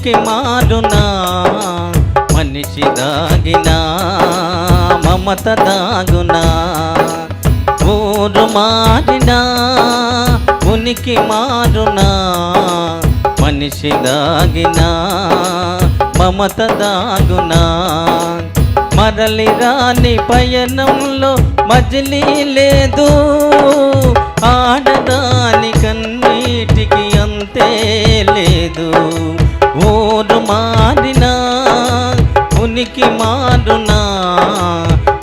ఉనికి మారునా మనిషి దాగినా మమత దాగునా ఊరు మారినా ఉనికి మారునా మనిషి దాగినా మమత దాగునా మరలి రాని పయనంలో మజిలీ లేదు ఆడదాని కన్నీటికి అంతే లేదు ఊరు మారినా ఉనికి మారునా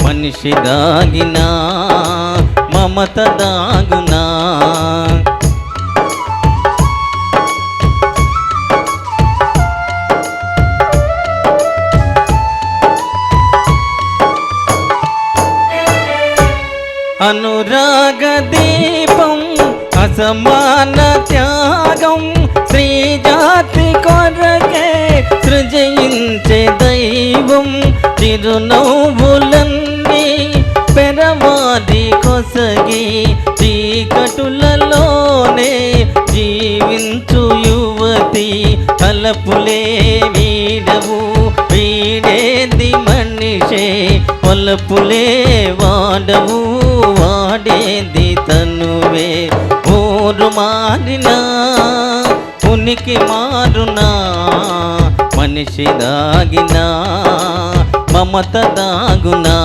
మనిషి దాగినా మమత దాగునా అనురాగ దీపం అసమాన త్యాగం స్త్రీ జాతి కొరకే సృజించే దైవం చిరునవ్వులన్నీ పెరవాది కొసగి చీకటులలోనే జీవించు యువతి తలపులే వీడవు వీడేది మనిషే వలపులే వాడవు వాడేది తనువే ఊరు మారినా ఉనికి మారునా మనిషి దాగినా మమత దాగునా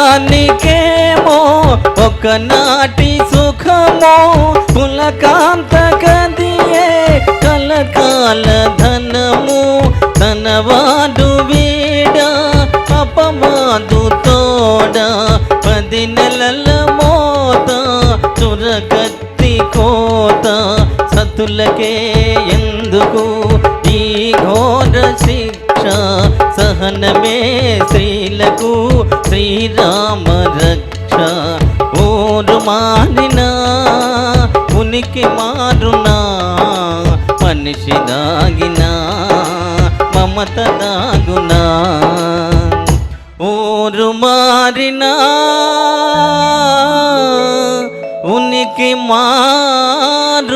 మగవానికేమో ఒకనాటి సుఖమో పులకాంత గదియే కలకాల ధనము తనవాడు వీడా అపవాదు తోడా 10 నెలల మోత చురకత్తి కోత సతులకే ఎందుకు ఈ ఘోర శిక్ష సహనమే స్త్రీలకు శ్రీరామ రక్ష ఊరు మారినా ఉనికి మారునా మనిషి దాగినా మమత దాగునా ఊరు మారినా ఉనికి మారునా